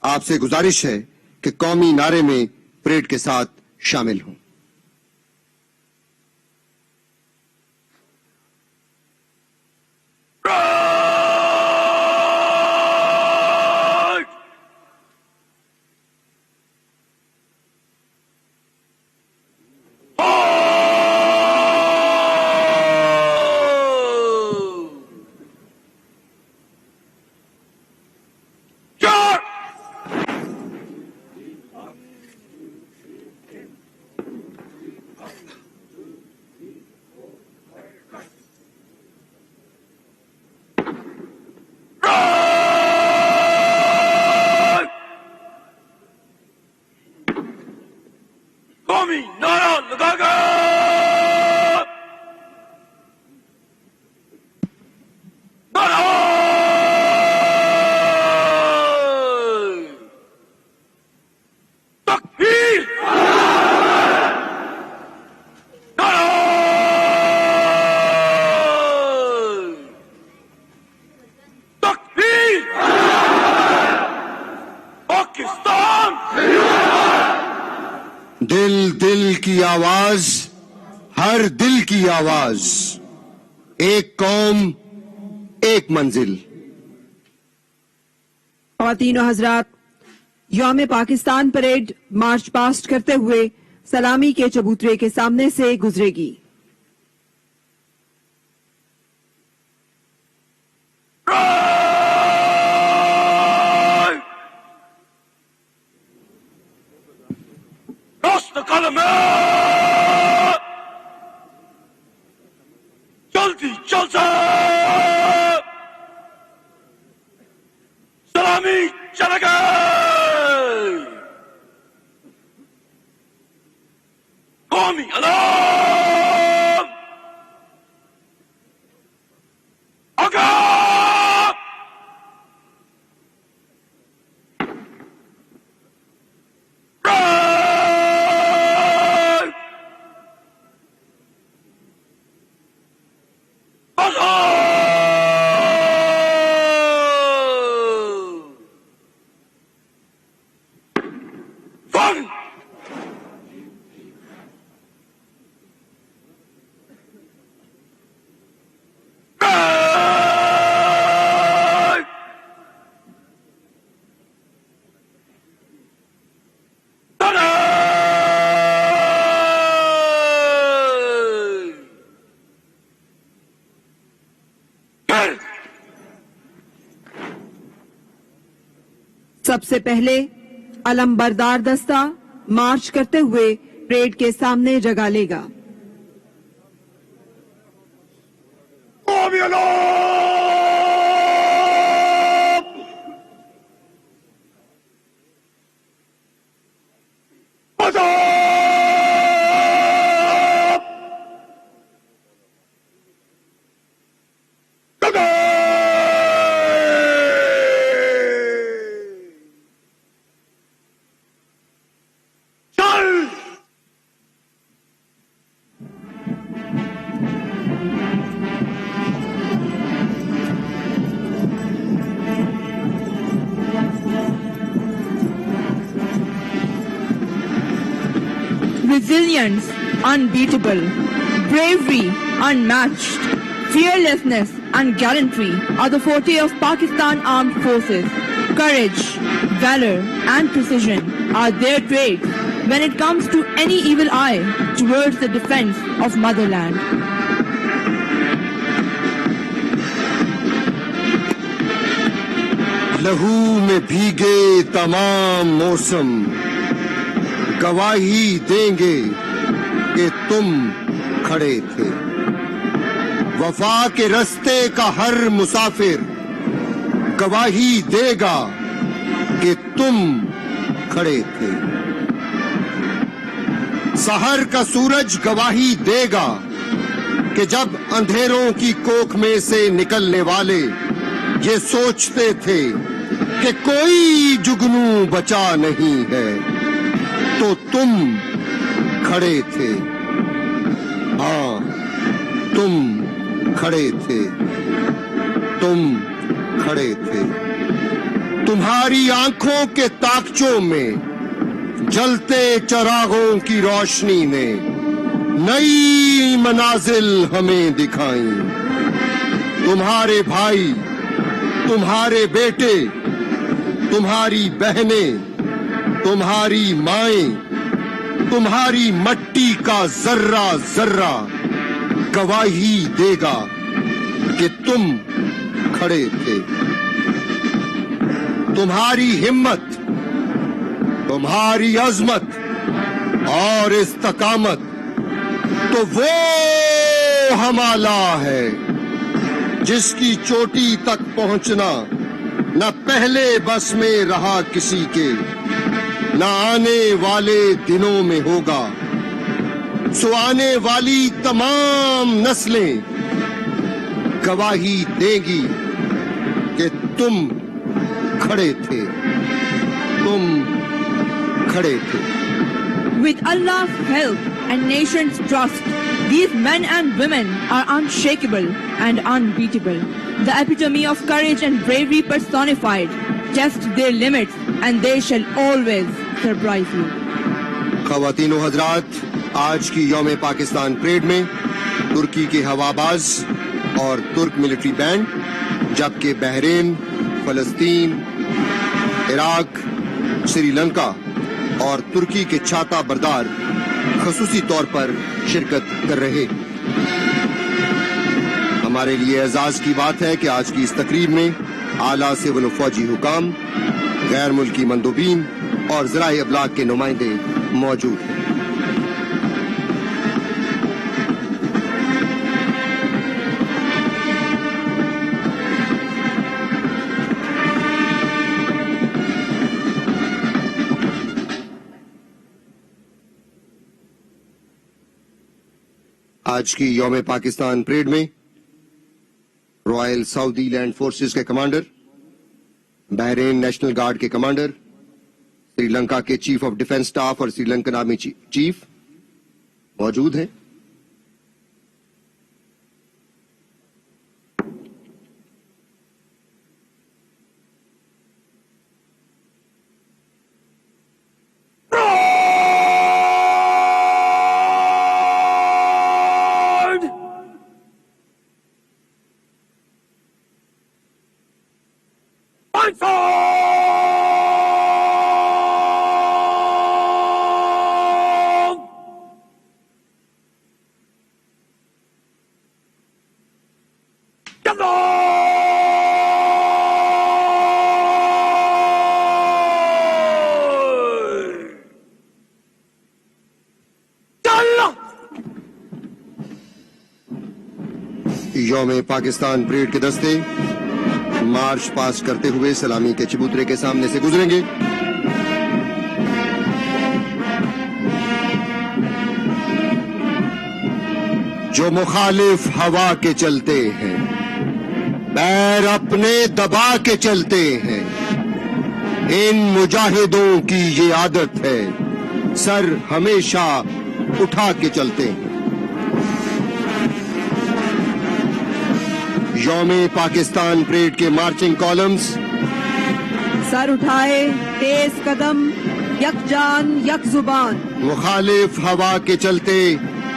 آپ سے گزارش ہے کہ قومی نعرے میں پریڈ کے ساتھ شامل ہوں. قومی نعرہ لگا گا. تکبیر. تکبیر. پاکستان. دل دل کی آواز، ہر دل کی آواز، ایک قوم ایک منزل. خواتین و حضرات، یوم پاکستان پریڈ مارچ پاسٹ کرتے ہوئے سلامی کے چبوترے کے سامنے سے گزرے گی. راست قلم جلدی چلتا سلامی چلے گئے. قومی علام آگاہ. سب سے پہلے علم بردار دستہ مارچ کرتے ہوئے پریڈ کے سامنے جگہ لے گا. قومی علام Resilience unbeatable, bravery unmatched, fearlessness and gallantry are the forte of Pakistan Armed Forces. Courage, valor and precision are their traits when it comes to any evil eye towards the defense of motherland. لہو میں بھیگے تمام موسم گواہی دیں گے کہ تم کھڑے تھے. وفا کے رستے کا ہر مسافر گواہی دے گا کہ تم کھڑے تھے. سحر کا سورج گواہی دے گا کہ جب اندھیروں کی کوکھ میں سے نکلنے والے یہ سوچتے تھے کہ کوئی جگنو بچا نہیں ہے تو تم کھڑے تھے. ہاں تم کھڑے تھے، تم کھڑے تھے. तुम्हारी आंखों के ताकचों में जलते चरागों की रोशनी ने नई मनाजिल हमें दिखाई। तुम्हारे भाई, तुम्हारे बेटे, तुम्हारी बहनें, तुम्हारी माएं, तुम्हारी मट्टी का जर्रा जर्रा गवाही देगा कि तुम खड़े थे। तुम्हारी हिम्मत, तुम्हारी अजमत और इस्तकामत तो वो हमाला है जिसकी चोटी तक पहुंचना न पहले बस में रहा किसी के, न आने वाले दिनों में होगा। सो आने वाली तमाम नस्लें गवाही देंगी कि तुम खड़े थे, तुम खड़े थे। With Allah's help and nation's trust, these men and women are unshakable and unbeatable. The epitome of courage and bravery personified. Test their limits and they shall always surprise you. ख़वातीनो हज़रात, आज की यौम पाकिस्तान परेड में तुर्की के हवाबाज और तुर्क military band, जबकि Bahrain, फलस्तीन, Iraq, Sri Lanka और तुर्की के छाता बरदार खसूसी तौर पर शिरकत कर रहे। हमारे लिए एजाज की बात है कि आज की इस तकरीब में आला सिविल और फौजी हुकाम, गैर मुल्की मंदूबीन और ज़राए अबलाग के नुमाइंदे मौजूद हैं। आज की यौम पाकिस्तान परेड में रॉयल सऊदी लैंड फोर्सेस के कमांडर, बहरीन नेशनल गार्ड के कमांडर, श्रीलंका के चीफ ऑफ डिफेंस स्टाफ और श्रीलंकन आर्मी चीफ मौजूद हैं। यौम पाकिस्तान परेड के दस्ते मार्च पास करते हुए सलामी के चबूतरे के सामने से गुजरेंगे। जो मुखालिफ हवा के चलते हैं, पैर अपने दबा के चलते हैं, इन मुजाहिदों की ये आदत है, सर हमेशा उठा के चलते हैं। यौम पाकिस्तान परेड के मार्चिंग कॉलम्स: सर उठाए, तेज कदम, यकजान यक जुबान, मुखालिफ हवा के चलते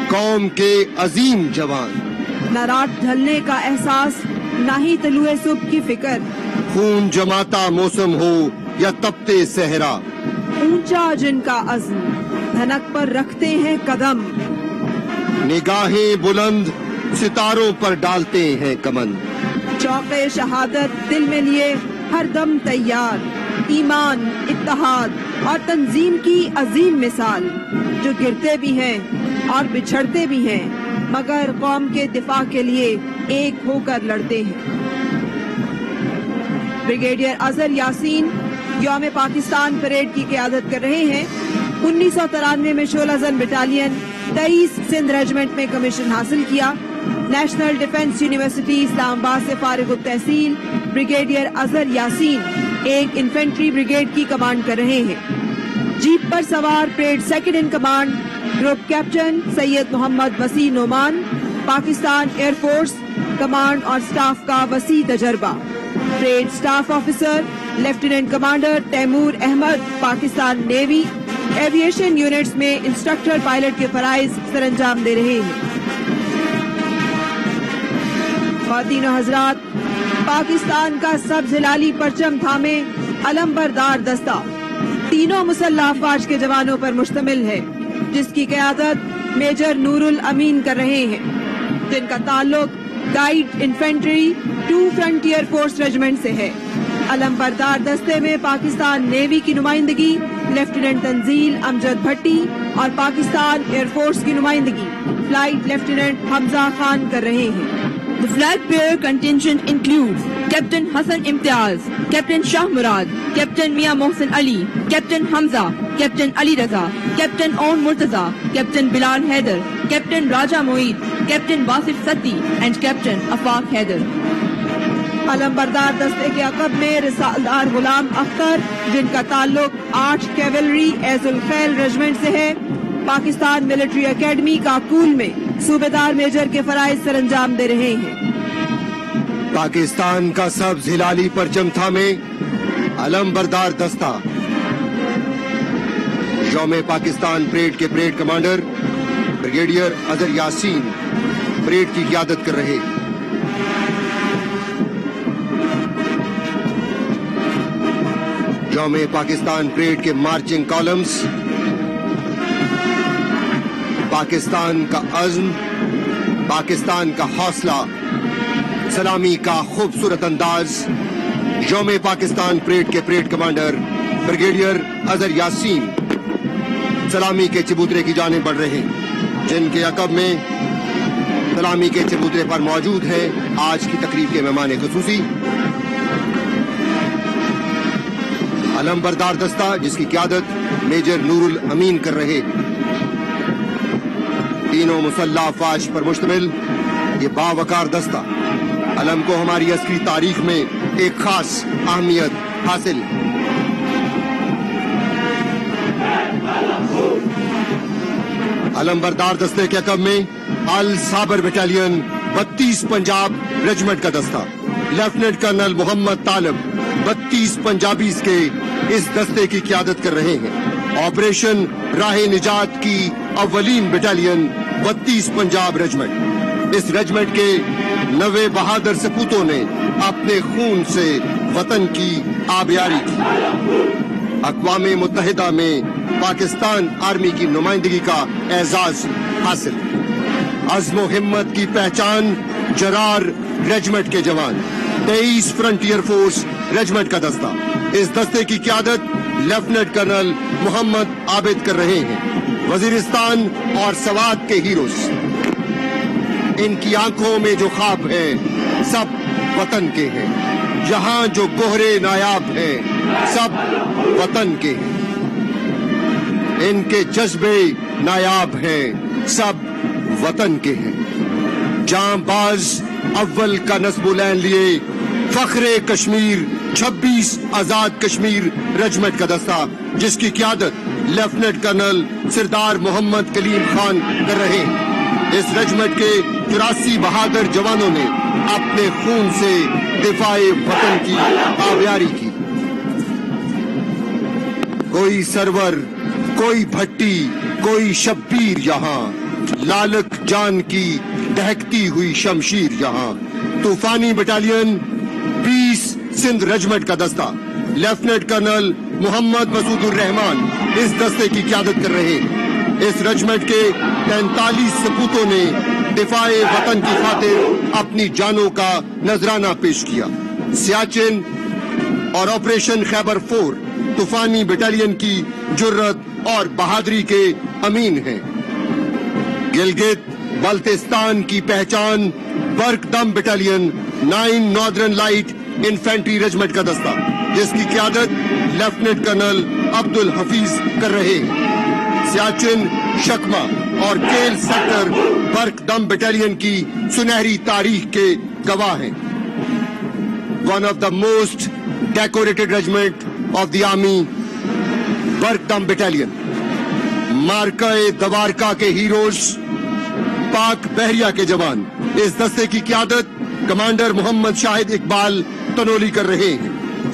कौम के अजीम जवान, न रात ढलने का एहसास, न ही तलुए सुबह की फिक्र, खून जमाता मौसम हो या तपते सहरा, ऊंचा जिनका अज़्म, धनक पर रखते हैं कदम, निगाहें बुलंद सितारों पर डालते हैं कमन, चौके शहादत दिल में लिए हर दम तैयार, ईमान, इत्तेहाद और तंजीम की अजीम मिसाल, जो गिरते भी हैं और बिछड़ते भी हैं, मगर कौम के दिफा के लिए एक होकर लड़ते हैं। ब्रिगेडियर अजहर यासीन यौम पाकिस्तान परेड की क़यादत कर रहे हैं। 1993 में शोलाजन बटालियन 23 सिंध रेजिमेंट में कमीशन हासिल किया। नेशनल डिफेंस यूनिवर्सिटी इस्लामाबाद से फारिग तहसील ब्रिगेडियर अजहर यासीन एक इन्फेंट्री ब्रिगेड की कमांड कर रहे हैं। जीप पर सवार parade second in command group captain Syed Mohammad Wasi Noman, Pakistan air force, command और स्टाफ का वसी तजर्बा। Parade staff officer lieutenant commander Taimur Ahmed Pakistan navy aviation units میں انسٹرکٹر پائلٹ کے فرائض سر انجام دے رہے ہیں۔ خواتین و حضرات، پاکستان کا سبز ہلالی پرچم تھامے علم بردار دستہ تینوں مسلح افواج کے جوانوں پر مشتمل ہے، جس کی قیادت میجر نور الامین کر رہے ہیں، جن کا تعلق guide infantry 2 frontier force regiment سے ہے۔ علم بردار دستے میں پاکستان نیوی کی نمائندگی لیفٹیننٹ تنزیل امجد بھٹی اور پاکستان ایئر فورس کی نمائندگی فلائٹ لیفٹیننٹ حمزہ خان کر رہے ہیں۔ The flag bearer contingent includes Captain Hassan Imtiaz, Captain Shah Murad, Captain Mia Mohsen Ali, Captain Hamza, Captain Ali Raza, Captain Aun Murtaza, Captain Bilal Haider, Captain Raja Moeed, Captain Wasif Satti and Captain Afaq Haider. علم بردار دستے کے عقب میں رسالدار غلام اختر، جن کا تعلق 8 cavalry as الخیل regiment سے ہے، پاکستان ملٹری اکیڈمی کاکول میں صوبیدار میجر کے فرائض سر انجام دے رہے ہیں۔ پاکستان کا سبز ہلالی پرچم تھامے علم بردار دستہ یوم پاکستان پریڈ کے parade commander brigadier Azhar Yasin parade کی قیادت کر رہے۔ یوم پاکستان پریڈ کے مارچنگ کالمز پاکستان کا عزم، پاکستان کا حوصلہ، سلامی کا خوبصورت انداز یوم پاکستان پریڈ کے parade commander brigadier Azhar Yasin سلامی کے چبوترے کی جانب بڑھ رہے ہیں، جن کے عقب میں سلامی کے چبوترے پر موجود ہیں آج کی تقریب کے مہمان خصوصی علم بردار دستہ، جس کی قیادت میجر نور الامین کر رہے ہیں۔ تینوں مسلح افواج پر مشتمل یہ باوقار دستہ علم کو ہماری عسکری تاریخ میں ایک خاص اہمیت حاصل ہے۔ علم بردار دستے کے عقب میں الصابر بٹالین 32 پنجاب ریجمنٹ کا دستہ لیفٹیننٹ کرنل محمد طالب 32 پنجابیز کے اس دستے کی قیادت کر رہے ہیں۔ آپریشن راہ نجات کی اولین بٹالین 32 پنجاب ریجمنٹ، اس ریجمنٹ کے 90 بہادر سپوتوں نے اپنے خون سے وطن کی آبیاری کی۔ اقوام متحدہ میں پاکستان آرمی کی نمائندگی کا اعزاز حاصل۔ عزم و ہمت کی پہچان جرار ریجمنٹ کے جوان 23 فرنٹیئر فورس ریجمنٹ کا دستہ، اس دستے کی قیادت لیفٹیننٹ کرنل محمد عابد کر رہے ہیں۔ وزیرستان اور سوات کے ہیروز، ان کی آنکھوں میں جو خواب ہیں سب وطن کے ہیں، یہاں جو گوہرے نایاب ہیں سب وطن کے ہیں، ان کے جذبے نایاب ہیں سب وطن کے ہیں۔ جاں باز اول کا نصب العین لیے فخر کشمیر 26 آزاد کشمیر ریجمنٹ کا دستہ، جس کی قیادت لیفٹیننٹ کرنل سردار محمد کلیم خان کر رہے ہیں۔ اس ریجمنٹ کے 84 بہادر جوانوں نے اپنے خون سے دفاع وطن کی آبیاری کی۔ کوئی سرور، کوئی بھٹی، کوئی شبیر یہاں، لالک جان کی دہکتی ہوئی شمشیر یہاں۔ طوفانی بٹالین 20 سندھ ریجمنٹ کا دستہ لیفٹیننٹ کرنل محمد مسعود الرحمان اس دستے کی قیادت کر رہے ہیں۔ اس ریجمنٹ کے 43 سپوتوں نے دفاع وطن کی خاطر اپنی جانوں کا نذرانہ پیش کیا۔ سیاچن اور آپریشن خیبر 4 طوفانی بٹالین کی جرت اور بہادری کے امین ہیں۔ گلگت بلتستان کی پہچان برک دم battalion 9 northern light infantry regiment کا دستہ، جس کی قیادت لیفٹیننٹ کرنل عبد الحفیظ کر رہے ہیں۔ سیاچن، شکما اور کیل سیکٹر برک دم بٹالین کی سنہری تاریخ کے گواہ ہیں۔ One of the most decorated regiment of the army, برک دم بٹالین، مارکہ دوارکا کے ہیروز، پاک بحریہ کے جوان، اس دستے کی قیادت کمانڈر محمد شاہد اقبال تنولی کر رہے ہیں۔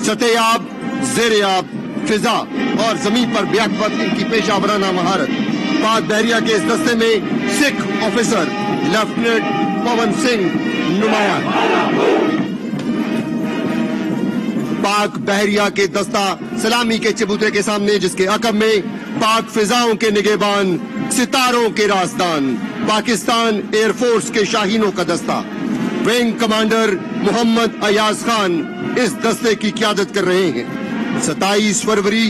सतेयाब, ज़ेरेयाब, फिजा और जमीन पर ब्याकपत इनकी पेशा वराना महारत। पाक बहरिया के इस दस्ते में सिख ऑफिसर लेफ्टिनेंट पवन सिंह नुमाया। पाक बहरिया के दस्ता सलामी के चबूतरे के सामने, जिसके अकब में पाक फिजाओं के निगहबान, सितारों के राजदान, पाकिस्तान एयरफोर्स के शाहीनों का दस्ता। विंग कमांडर मोहम्मद अयाज खान इस दस्ते की क़यादत कर रहे हैं। 27 फरवरी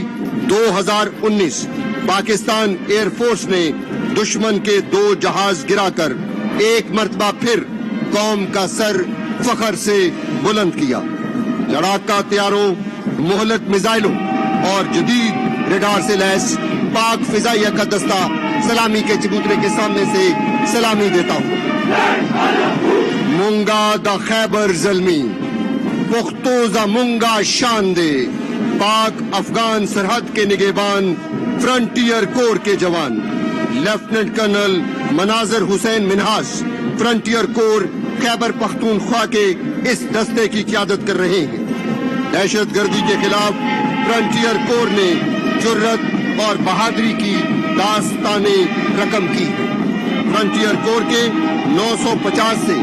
2019 पाकिस्तान एयरफोर्स ने दुश्मन के 2 जहाज गिराकर एक मर्तबा फिर कौम का सर फखर से बुलंद किया। लड़ाका हथियारों, मोहलत मिसाइलों और जदीद रडार से लैस पाक फिजाइया का दस्ता सलामी के चबूतरे के सामने से सलामी देता हूँ। मुंगा द खैबर जलमी, पुख्तोजा मुंगा शान दे। पाक अफगान सरहद के निगहबान, फ्रंटियर कोर के जवान lieutenant colonel Manazar Hussain Minhas frontier corps Khyber Pakhtunkhwa के इस दस्ते की क़यादत कर रहे हैं। दहशत गर्दी के खिलाफ फ्रंटियर कोर ने जुर्रत और बहादुरी की दास्ताने रकम की है। फ्रंटियर कोर के 950 से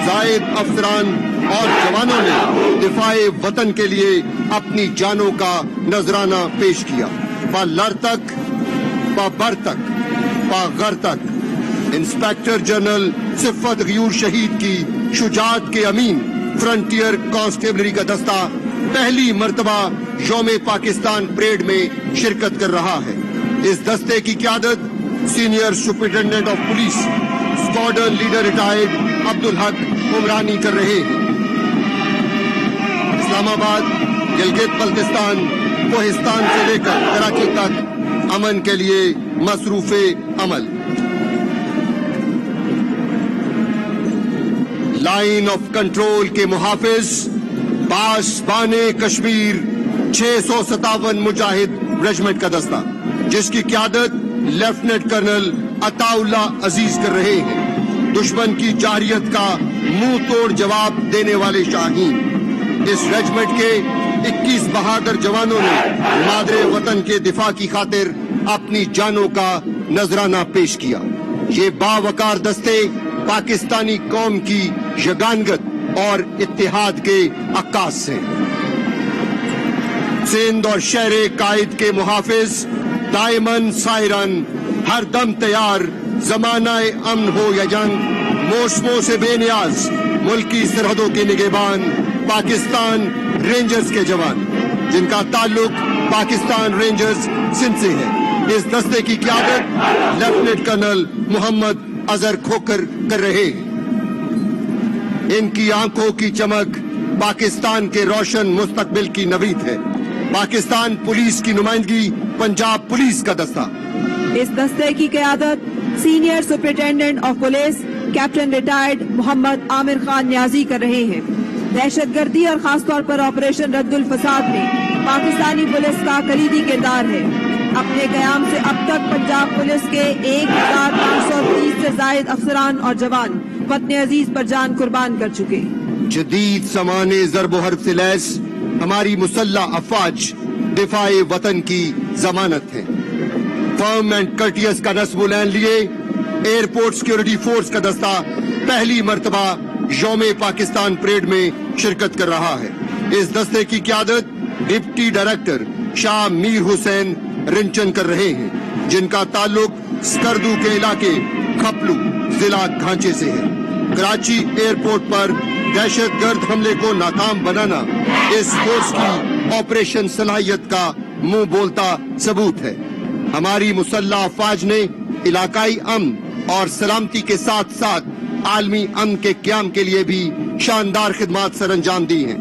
जायद अफसरान और जवानों ने दिफाए वतन के लिए अपनी जानों का नजराना पेश किया। लड़ तक, बर तक, गर तक। इंस्पेक्टर जनरल सिफ़त गयूर शहीद की शुजात के अमीन फ्रंटियर कांस्टेबलरी का दस्ता पहली मर्तबा यौम पाकिस्तान परेड में शिरकत कर रहा है। इस दस्ते की क़यादत senior superintendent of police squadron leader retired Abdul Haq Umrani कर रहे हैं। इस्लामाबाद, गिलगित बल्तिस्तान, कोहिस्तान से लेकर कराची तक अमन के लिए मसरूफ़े अमल। लाइन ऑफ कंट्रोल के मुहाफिज पासबाने कश्मीर 657 मुजाहिद रेजिमेंट का दस्ता, जिसकी क़यादत लेफ्टिनेंट कर्नल अताउल्ला अजीज कर रहे हैं। दुश्मन की जारियत का मुंह तोड़ जवाब देने वाले शाहीन। इस रेजिमेंट के 21 बहादुर जवानों ने मादरे वतन के दिफा की खातिर अपनी जानों का नजराना पेश किया। ये बावकार दस्ते पाकिस्तानी कौम की यगानगत और इत्तेहाद के अक्कास हैं। सिंध और शहरे कायद के मुहाफिज दायमन सायरन, हर दम तैयार, जमानाए अमन हो या जंग, मौसमों से बेनियाज मुल्की सरहदों के निगहबान पाकिस्तान रेंजर्स के जवान, जिनका ताल्लुक पाकिस्तान रेंजर्स सिंध से है। इस दस्ते की क़यादत लेफ्टिनेंट कर्नल मोहम्मद अजहर खोकर कर रहे हैं। इनकी आंखों की चमक पाकिस्तान के रोशन मुस्तकबिल की नवीद है। पाकिस्तान पुलिस की नुमाइंदगी पंजाब पुलिस का दस्ता। इस दस्ते की क़यादत senior superintendent of police captain retired Mohammad Aamir Khan Niazi कर रहे हैं। दहशतगर्दी और खासतौर पर ऑपरेशन रद्दुल फसाद में पाकिस्तानी पुलिस का कलीदी किरदार है। अपने कयाम से अब तक पंजाब पुलिस के 1530 से जायद अफसरान और जवान वतन अजीज पर जान कुर्बान कर चुके। जदीद समाने ज़रब हर्ब से लैस हमारी मुसल्लह अफवाज दिफाए वतन की जमानत है। फर्म एंड कर्टियस का नस्ब-उल-ऐन लिए एयरपोर्ट सिक्योरिटी फोर्स का दस्ता पहली मर्तबा यौम पाकिस्तान परेड में शिरकत कर रहा है। इस दस्ते की क़यादत डिप्टी डायरेक्टर शाह मीर हुसैन रिंचन कर रहे हैं, जिनका ताल्लुक स्कर्दू के इलाके खपलू जिला घांचे से है। कराची एयरपोर्ट पर दहशतगर्द हमले को नाकाम बनाना इस फोर्स की ऑपरेशन सलाहियत का मुंह बोलता सबूत है। हमारी मुसल्लह अफवाज ने इलाकाई अमन और सलामती के साथ साथ आलमी अमन के क़याम के लिए भी शानदार खिदमात सर अंजाम दी हैं।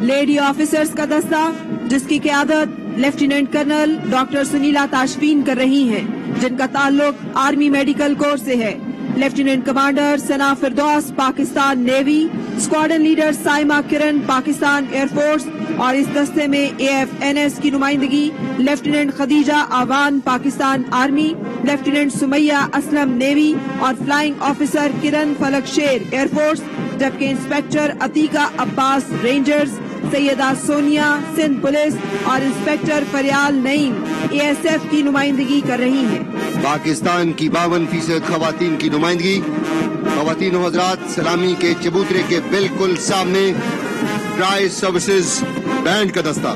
लेडी ऑफिसर्स का दस्ता, जिसकी क़यादत lieutenant colonel doctor Sunila Tashfeen कर रही हैं, जिनका ताल्लुक आर्मी मेडिकल कोर से है। Lieutenant commander Sana Firdous Pakistan navy, squadron leader Saima Kiran Pakistan air force और इस दस्ते में AFNS की नुमाइंदगी lieutenant Khadija Awan Pakistan army, lieutenant Sumaiya Aslam navy और flying officer Kiran Falak Sher air force, जबकि inspector Atiqa Abbas rangers, Syeda Sonia, Sindh police और इंस्पेक्टर फरियाल नईम ASF की नुमाइंदगी कर रही हैं। पाकिस्तान की 52% खवातीन की नुमाइंदगी। खवातीन हजरात, सलामी के चबूतरे के बिल्कुल सामने ट्राई सर्विसेज बैंड का दस्ता।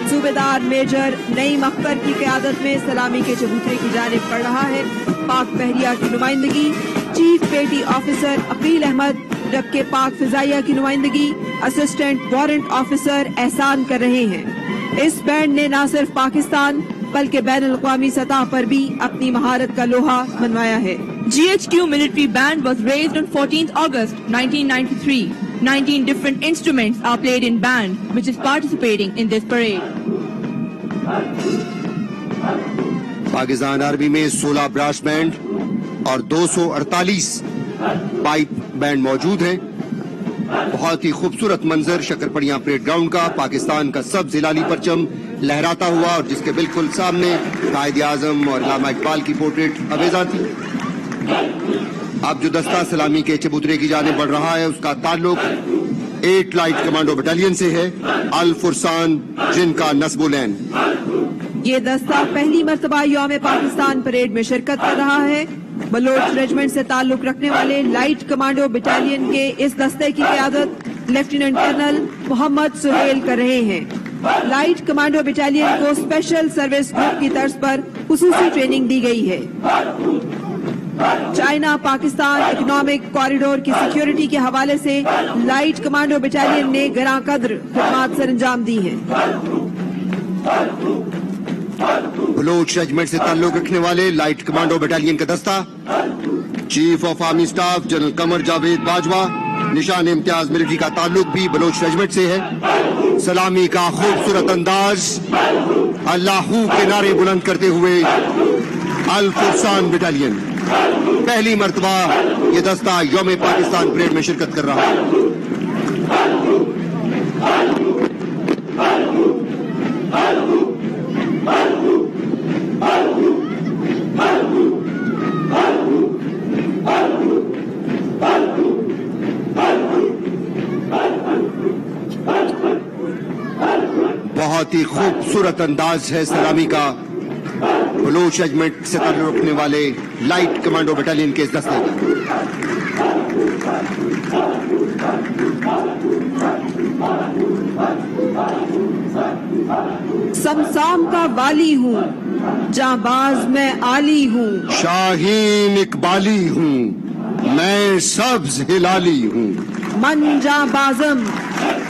सूबेदार मेजर नईम अख्तर की क़यादत में सलामी के चबूतरे की जानिब बढ़ रहा है। पाक बहरिया की नुमाइंदगी चीफ पेटी ऑफिसर अकील अहमद, जबकि पाक फिजाइया की नुमाइंदगी असिस्टेंट वारंट ऑफिसर एहसान कर रहे हैं। इस बैंड ने न सिर्फ पाकिस्तान बल्कि बैनुल-अक़वामी सतह पर भी अपनी महारत का लोहा मनवाया है। GHQ military band was raised on 14th August 1993. 19 different instruments are played in band, which is participating in this parade. Pakistan army में 16 ब्रास बैंड और 248 पाइप बैंड मौजूद हैं। बहुत ही खूबसूरत मंजर शक्करपड़ियां परेड ग्राउंड का, पाकिस्तान का सब्ज हिलाली परचम लहराता हुआ और जिसके बिल्कुल सामने कायद आजम और इल्लामा इकबाल की पोर्ट्रेट अवेजा थी। अब जो दस्ता सलामी के चबूतरे की जानिब बढ़ रहा है उसका ताल्लुक 8 लाइट कमांडो बटालियन से है, अल फुरसान, जिनका नस्बुलैन। ये दस्ता पहली मर्तबा यौम पाकिस्तान परेड में शिरकत कर रहा है। बलोच रेजिमेंट से ताल्लुक रखने वाले लाइट कमांडो बटालियन के इस दस्ते की क़यादत लेफ्टिनेंट कर्नल मोहम्मद सुहेल कर रहे हैं। लाइट कमांडो बटालियन को स्पेशल सर्विस ग्रुप की तर्ज पर खुसूसी ट्रेनिंग दी गई है। चाइना पाकिस्तान इकोनॉमिक कॉरिडोर की सिक्योरिटी के हवाले से लाइट कमांडो बटालियन ने गरां कद्र खिदमत सर अंजाम दी है। बलोच रेजिमेंट से ताल्लुक रखने वाले लाइट कमांडो बटालियन का दस्ता chief of army staff general Qamar Javed Bajwa, Nishan Imtiaz military का ताल्लुक भी बलोच रेजिमेंट से है। सलामी का खूबसूरत अंदाज, अल्लाहू के नारे बुलंद करते हुए अल फुरसान बटालियन पहली मर्तबा ये दस्ता यौम पाकिस्तान परेड में शिरकत कर रहा है। बहुत ही खूबसूरत अंदाज है सलामी का बलोच रेजिमेंट से ताल्लुक रखने वाले लाइट कमांडो बटालियन के इस दस्ते का। समसाम का वाली हूँ, जाबाज मैं आली हूँ, शाहीन इकबाली हूँ, मैं सब्ज हिलाली हूँ, मन जाबाजम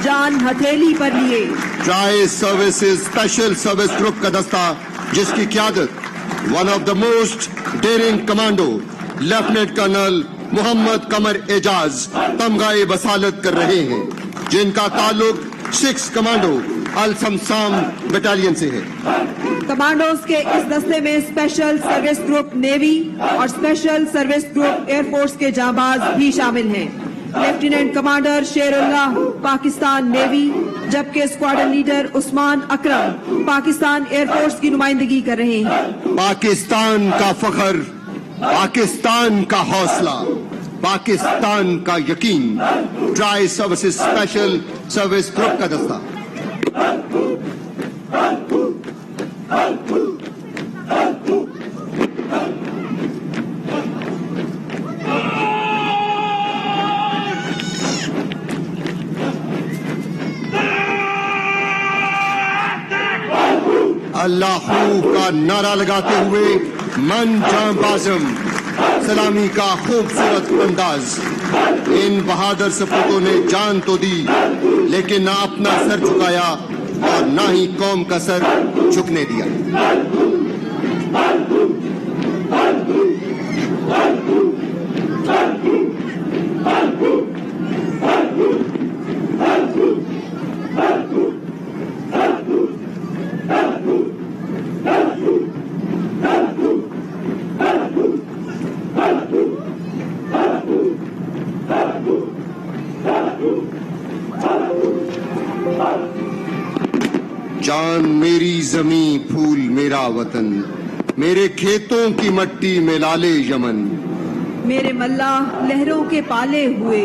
जान हथेली पर लिए। Tri services special service group का दस्ता जिसकी क़यादत one of the most daring commando lieutenant colonel Mohammad Qamar Ejaz तमगाए बसालत कर रहे हैं, जिनका ताल्लुक 6 कमांडो अल समसाम बटालियन से है। कमांडोज के इस दस्ते में स्पेशल सर्विस ग्रुप नेवी और स्पेशल सर्विस ग्रुप एयरफोर्स के जांबाज भी शामिल हैं। लेफ्टिनेंट कमांडर शेरुल्लाह पाकिस्तान नेवी, जबकि स्क्वाड्रन लीडर उस्मान अकरम पाकिस्तान एयरफोर्स की नुमाइंदगी कर रहे हैं। पाकिस्तान का फख्र, पाकिस्तान का हौसला, पाकिस्तान का यकीन, try services special service group का दस्ता। अल्लाहू का नारा लगाते हुए मन जान बाज़म सलामी का खूबसूरत अंदाज। इन बहादुर सपूतों ने जान तो दी लेकिन ना अपना सर झुकाया और ना ही कौम का सर झुकने दिया। जान मेरी जमी फूल मेरा वतन, मेरे खेतों की मट्टी में लाले यमन। मेरे मल्लाह लहरों के पाले हुए,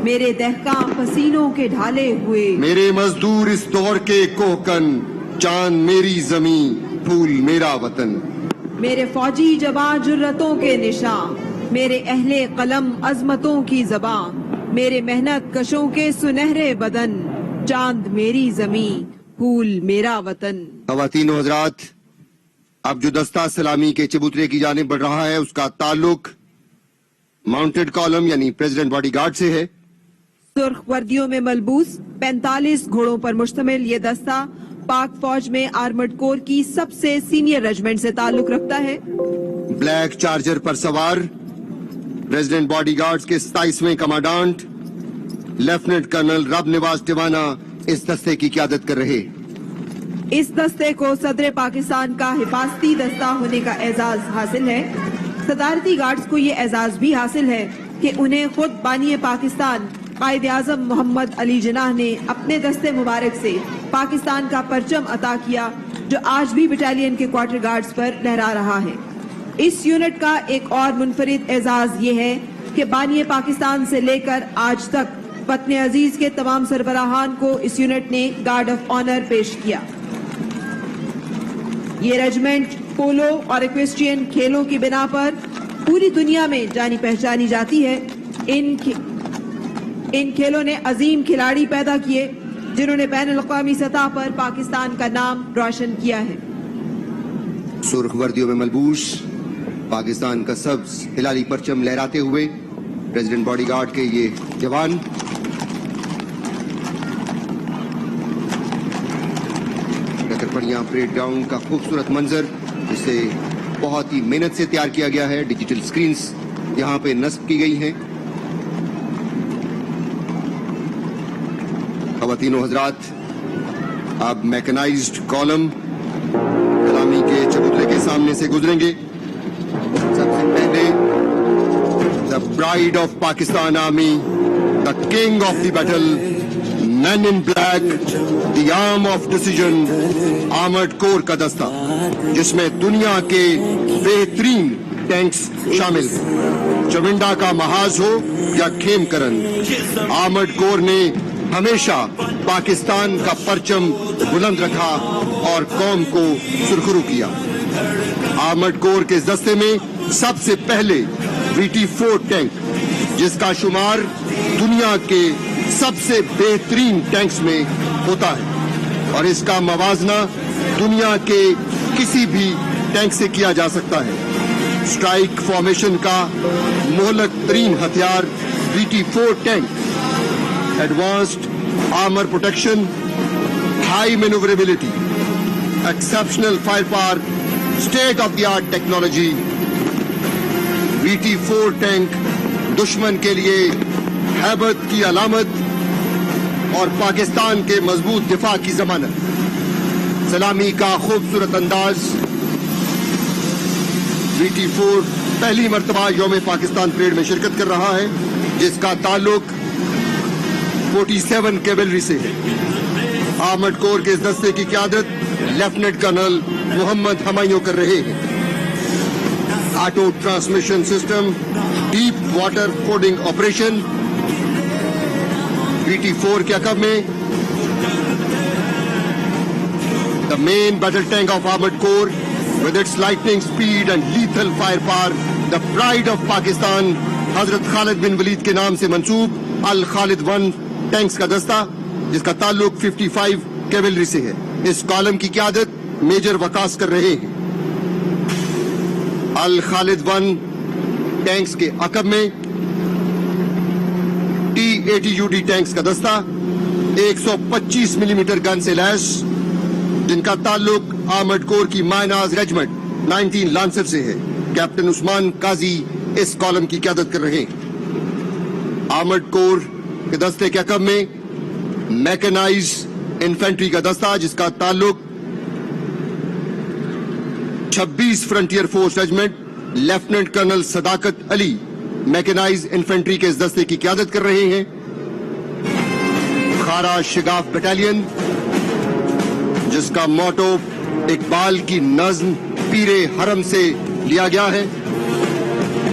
मेरे दहकां पसीनों के ढाले हुए, मेरे मजदूर इस दौर के कोहकन, चांद मेरी जमी, फूल मेरा वतन। मेरे फौजी जवां जुर्रतों के निशान, मेरे अहले कलम अजमतों की ज़बां, मेरे मेहनत कशों के सुनहरे बदन, चांद मेरी जमीन, फूल मेरा वतन। ख़वातीन व हज़रात, अब जो दस्ता सलामी के चबूतरे की जानिब बढ़ रहा है उसका ताल्लुक माउंटेड कॉलम यानी प्रेसिडेंट बॉडीगार्ड से है। सुर्ख वर्दियों में मलबूस 45 घोड़ों पर मुश्तमिल ये दस्ता पाक फौज में आर्मर्ड कोर की सबसे सीनियर रेजिमेंट से ताल्लुक रखता है। ब्लैक चार्जर पर सवार प्रेसिडेंट बॉडीगार्ड्स के 27वें कमांडेंट लेफ्टिनेंट कर्नल रब निवाज टिवाना इस दस्ते की क़यादत कर रहे। इस दस्ते को सदर पाकिस्तान का हिफाजती दस्ता होने का एजाज हासिल है। सदारती गार्ड्स को ये एजाज भी हासिल है कि उन्हें खुद बानी पाकिस्तान कायद आज़म मोहम्मद अली जिन्नाह ने अपने दस्ते मुबारक से पाकिस्तान का परचम अता किया, जो आज भी बटालियन के क्वार्टर गार्ड्स पर लहरा रहा है। इस यूनिट का एक और मुनफरिद एजाज ये है कि बानी पाकिस्तान से लेकर आज तक वतन अजीज के तमाम सरबराहान को इस यूनिट ने गार्ड ऑफ ऑनर पेश किया। ये रेजिमेंट पोलो और इक्वेस्ट्रियन खेलों की बिना पर पूरी दुनिया में जानी पहचानी जाती है। इन खेलों ने अजीम खिलाड़ी पैदा किए जिन्होंने बैनुल-अक़वामी सतह पर पाकिस्तान का नाम रोशन किया है। सुर्ख वर्दियों में मलबूस पाकिस्तान का सब्ज हिलाली परचम लहराते हुए प्रेसिडेंट बॉडीगार्ड के ये जवान लकड़पड़ियां परेड ग्राउंड का खूबसूरत मंजर, जिसे बहुत ही मेहनत से तैयार किया गया है। डिजिटल स्क्रीन्स यहाँ पे नस्ब की गई हैं। ख़वातीन व हज़रात, अब मैकेनाइज्ड कॉलम सलामी के चबूतरे के सामने से गुजरेंगे। सबसे पहले the pride of Pakistan army, the king of the battle, man in black, the arm of decision, armoured corps का दस्ता, जिसमें दुनिया के बेहतरीन टैंक्स शामिल हैं। चमिंडा का महाज हो या खेमकरन, आर्मर्ड कोर ने हमेशा पाकिस्तान का परचम बुलंद रखा और कौम को सुरखरू किया। आर्मर्ड कोर के दस्ते में सबसे पहले VT4 टैंक, जिसका शुमार दुनिया के सबसे बेहतरीन टैंक्स में होता है और इसका मवाजना दुनिया के किसी भी टैंक से किया जा सकता है। स्ट्राइक फॉर्मेशन का मोहलक तरीन हथियार VT4 tank, advanced armour protection, high manoeuvrability, exceptional fire power, state of the art technology. VT4 tank दुश्मन के लिए हैबत की अलामत और पाकिस्तान के मजबूत दिफा की जमानत। सलामी का खूबसूरत अंदाज। VT4 पहली मर्तबा यौम पाकिस्तान परेड में शिरकत कर रहा है, जिसका ताल्लुक 47 कैवेलरी से है। आर्मर्ड कोर के इस दस्ते की क़यादत लेफ्टिनेंट कर्नल मोहम्मद हमायूं कर रहे हैं। Auto transmission system, deep water fording operation. VT4 के अकब में the main battle tank of armoured corps with its lightning speed and lethal firepower, the pride of Pakistan, हजरत खालिद बिन वलीद के नाम से मंसूब अल खालिद 1 टैंक्स का दस्ता, जिसका ताल्लुक 55 कैवेलरी से है। इस कॉलम की क़यादत मेजर वकास कर रहे हैं। अल खालिद 1 टैंक्स के अकब में T-80UD टैंक्स का दस्ता 125 मिलीमीटर गन से लैस, जिनका ताल्लुक आर्मर्ड कोर की माइनाज रेजिमेंट 19 लांसर से है। कैप्टन उस्मान काजी इस कॉलम की क़यादत कर रहे हैं। आर्मर्ड कोर के दस्ते के अकब में मैकेनाइज इन्फेंट्री का दस्ता, जिसका ताल्लुक 26 frontier force regiment lieutenant colonel Sadaqat Ali mechanised infantry के इस दस्ते की क़यादत कर रहे हैं। खारा शिगाफ बटालियन, जिसका मोटो इकबाल की नज्म पीरे हरम से लिया गया है।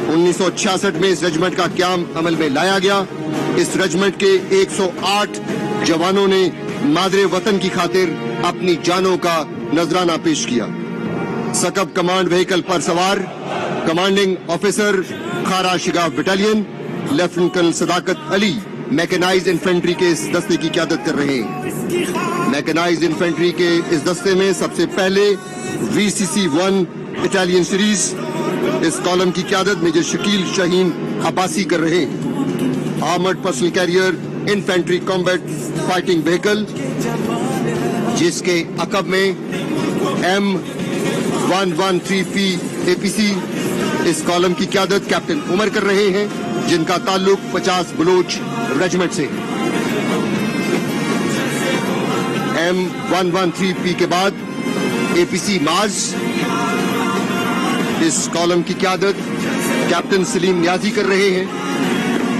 1966 में इस रेजिमेंट का क़याम अमल में लाया गया इस रेजिमेंट के 108 जवानों ने मादरे वतन की खातिर अपनी जानों का नजराना पेश किया। सकब कमांड व्हीकल पर सवार कमांडिंग ऑफिसर खारा शिगाफ battalion lieutenant colonel Sadaqat Ali mechanised infantry के इस दस्ते की क़यादत कर रहे हैं। मैकेनाइज्ड इन्फेंट्री के इस दस्ते में सबसे पहले VCC 1 इटालियन सीरीज इस कॉलम की क़यादत मेजर शकील शाहीन अब्बासी कर रहे हैं। Armoured personnel carrier infantry combat fighting vehicle जिसके अकब में M113P APC इस कॉलम की क़यादत कैप्टन उमर कर रहे हैं, जिनका ताल्लुक 50 बलोच रेजिमेंट से। M113P के बाद APC माज इस कॉलम की क़यादत कैप्टन सलीम नियाजी कर रहे हैं,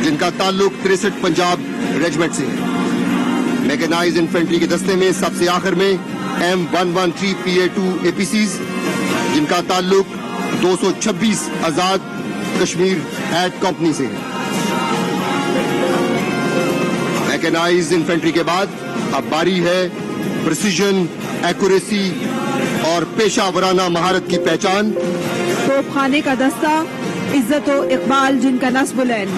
जिनका ताल्लुक 63 पंजाब रेजिमेंट से है। मैकेनाइज्ड इन्फेंट्री के दस्ते में सबसे आखिर में M113PA2 APCs जिनका ताल्लुक 226 आजाद कश्मीर हेड कंपनी से है। मैकेनाइज्ड इन्फेंट्री के बाद अब बारी है प्रिसीजन, एक्यूरेसी और पेशावराना महारत की पहचान। तोपखाने का दस्ता इज्जत व इकबाल जिनका नस्ब बुलंद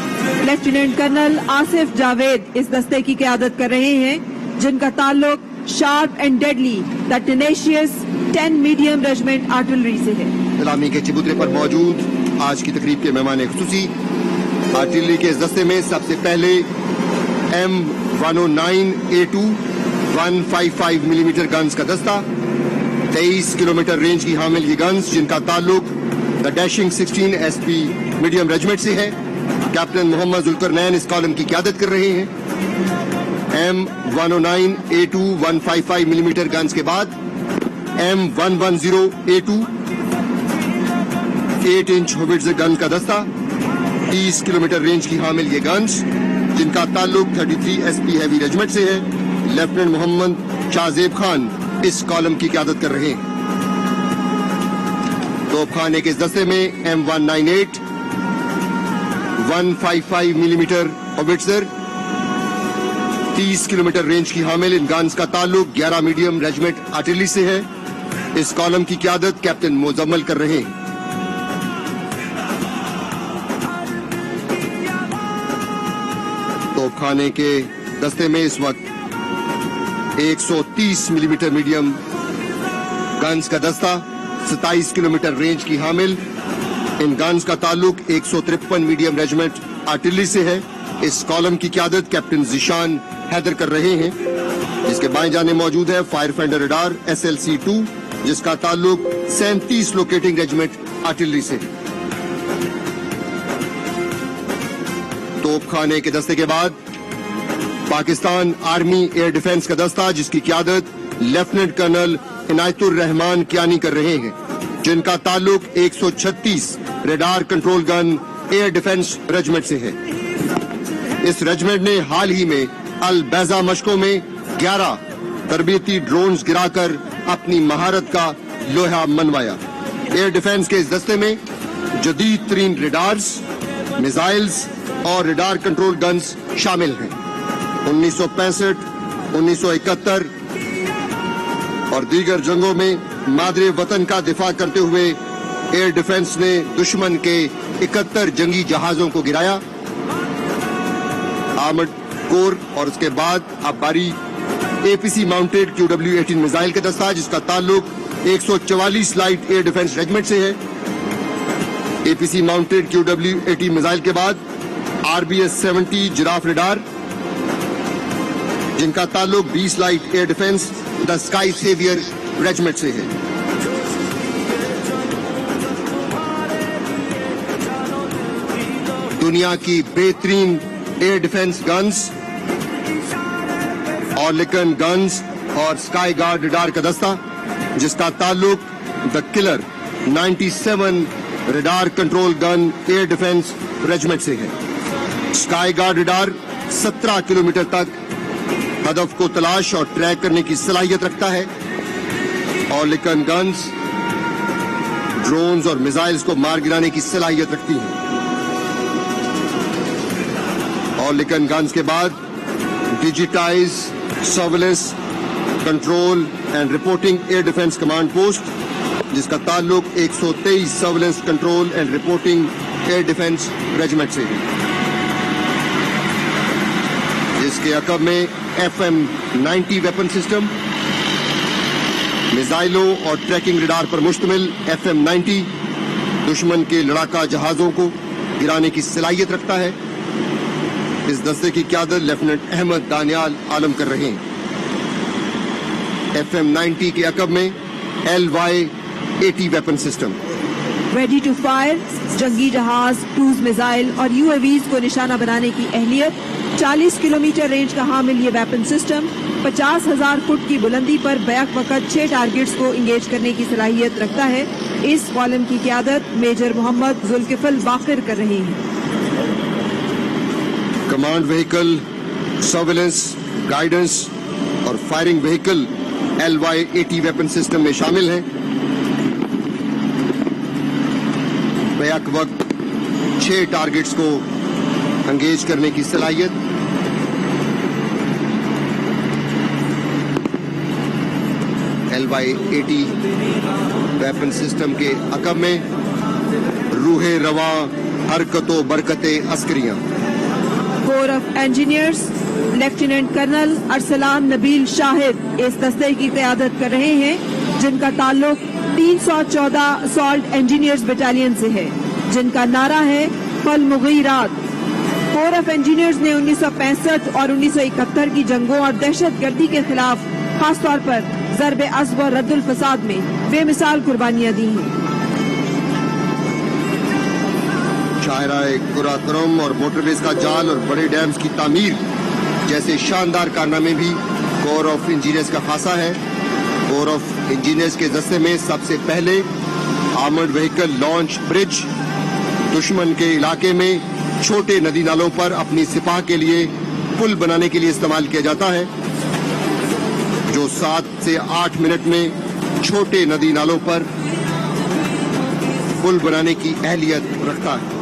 लेफ्टिनेंट कर्नल आसिफ जावेद इस दस्ते की क़यादत कर रहे हैं, जिनका ताल्लुक sharp and deadly the tenacious 10 medium regiment artillery से है। सलामी के चबूतरे पर मौजूद आज की तकरीब के मेहमान खुसूसी आर्टिलरी के इस दस्ते में सबसे पहले M109A2 155 मिलीमीटर गन्स का दस्ता 23 किलोमीटर रेंज की हामिल ये गन्स जिनका ताल्लुक the dashing 16 SP medium regiment से है। कैप्टन मोहम्मद जुल्करनैन इस कॉलम की क़यादत कर रहे हैं। M109A2 155 मिलीमीटर गन्स के बाद M110A2 8 इंच होविट्ज़र गन का दस्ता 30 किलोमीटर रेंज की हामिल ये गन्स जिनका ताल्लुक 33 SP हैवी रेजिमेंट से है। लेफ्टिनेंट मोहम्मद शाहजेब खान इस कॉलम की क़यादत कर रहे हैं। तोपखाने के इस दस्ते में M198 155 मिलीमीटर होविट्ज़र 30 किलोमीटर रेंज की हामिल इन गन्स का ताल्लुक 11 मीडियम रेजिमेंट आर्टिलरी से है। इस कॉलम की क़यादत कैप्टन मोजम्मल कर रहे हैं। तोपखाने के दस्ते में इस वक्त 130 मिलीमीटर मीडियम गन्स का दस्ता 27 किलोमीटर रेंज की हामिल इन गन्स का ताल्लुक 153 मीडियम रेजिमेंट आर्टिलरी से है। इस कॉलम की क़यादत कैप्टन जिशान हैदर कर रहे हैं, जिसके बाएं जाने मौजूद है फायर फाइंडर रडार SLC2 जिसका ताल्लुक 37 लोकेटिंग रेजिमेंट आर्टिलरी से। तोपखाने के दस्ते के बाद पाकिस्तान आर्मी एयर डिफेंस का दस्ता जिसकी क़यादत लेफ्टिनेंट कर्नल इनायतुर रहमान कियानी कर रहे हैं, जिनका ताल्लुक 136 radar control gun air defence regiment से है। इस रेजिमेंट ने हाल ही में अल बैजा मशकों में 11 तरबियती ड्रोन्स गिराकर अपनी महारत का लोहा मनवाया। एयर डिफेंस के इस दस्ते में जदीद तरीन रेडार्स, मिसाइल्स और रेडार कंट्रोल गन्स शामिल हैं। 1965, 1971 और दीगर जंगों में मादरे वतन का दिफा करते हुए एयर डिफेंस ने दुश्मन के 71 जंगी जहाजों को गिराया। आर्मर्ड कोर और उसके बाद अब बारी APC माउंटेड QW-18 मिसाइल का दस्ता जिसका ताल्लुक 144 लाइट एयर डिफेंस रेजिमेंट से है। APC माउंटेड QW-18 मिसाइल के बाद RBS-70 जिराफ रेडार जिनका ताल्लुक 20 light air defence the sky saviour regiment से है। दुनिया की बेहतरीन air defence guns, Oerlikon guns और स्काई गार्ड रेडार का दस्ता जिसका ताल्लुक the killer 97 radar control gun air defence regiment से है। स्काई गार्ड रेडार 17 किलोमीटर तक हदफ को तलाश और ट्रैक करने की सलाहियत रखता है। ऑर्लिकन गन्स ड्रोन्स और मिसाइल्स को मार गिराने की सलाहियत रखती हैं। ऑर्लिकन गन्स के बाद digitise surveillance control and reporting air defence command post, जिसका ताल्लुक 123 surveillance control and reporting air defence regiment से है, जिसके अकब में FM-90 वेपन सिस्टम, मिसाइलों और ट्रैकिंग रडार पर मुश्तमिल FM-90 दुश्मन के लड़ाका जहाजों को गिराने की सलाहियत रखता है। इस दस्ते की क़यादत लेफ्टिनेंट अहमद दानियाल आलम कर रहे हैं। FM-90 के अकब में LY-80 weapon system, ready to fire जंगी जहाज, क्रूज मिसाइल और UAVs को निशाना बनाने की अहलियत, 40 किलोमीटर रेंज का हामिल ये वेपन सिस्टम 50,000 फुट की बुलंदी पर बैक वक्त 6 टारगेट्स को इंगेज करने की सलाहियत रखता है। इस कॉलम की क़यादत मेजर मोहम्मद जुल्किफल बाकिर कर रहे हैं। कमांड व्हीकल, सर्विलेंस, गाइडेंस और firing vehicle LY-80 weapon system में शामिल हैं। बैक वक्त 6 टारगेट्स को एंगेज करने की सलाहियत। LY-80 वेपन सिस्टम के अकब में रूहे रवा हरकतो बरकते अस्करियां। Corps of engineers lieutenant colonel Arsalan Nabeel Shahid इस दस्ते की क़यादत कर रहे हैं, जिनका ताल्लुक 314 असॉल्ट इंजीनियर्स बटालियन से है, जिनका नारा है फल मुगीरात। कोर ऑफ इंजीनियर्स ने 1965 और 1971 की जंगों और दहशतगर्दी के खिलाफ खासतौर पर ज़रब अज़ब और रद्दुल फसाद में बेमिसाल कुर्बानियां दी हैं। शाहराए कुरातरम और मोटरवेज का जाल और बड़े डैम्स की तामीर जैसे शानदार कारनामे भी कोर ऑफ इंजीनियर्स का खासा है। कोर ऑफ इंजीनियर्स के दस्ते में सबसे पहले आर्मर्ड व्हीकल लॉन्च ब्रिज दुश्मन के इलाके में छोटे नदी नालों पर अपनी सिपाह के लिए पुल बनाने के लिए इस्तेमाल किया जाता है, जो 7 से 8 मिनट में छोटे नदी नालों पर पुल बनाने की अहलियत रखता है।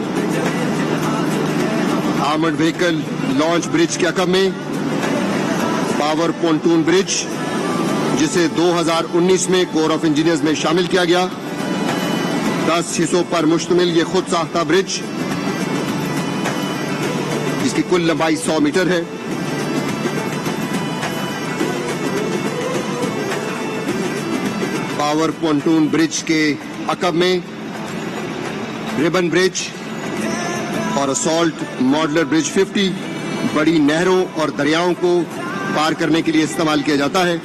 आर्मर्ड व्हीकल लॉन्च ब्रिज के अकब में पावर पोंटून ब्रिज, जिसे 2019 में कोर ऑफ इंजीनियर्स में शामिल किया गया। 10 हिस्सों पर मुश्तमिल ये खुद साख्ता ब्रिज, जिसकी कुल लंबाई 100 मीटर है, पावर पोंटून ब्रिज के अकब में रिबन ब्रिज और असॉल्ट मॉडलर ब्रिज 50 बड़ी नहरों और दरियाओं को पार करने के लिए इस्तेमाल किया जाता है।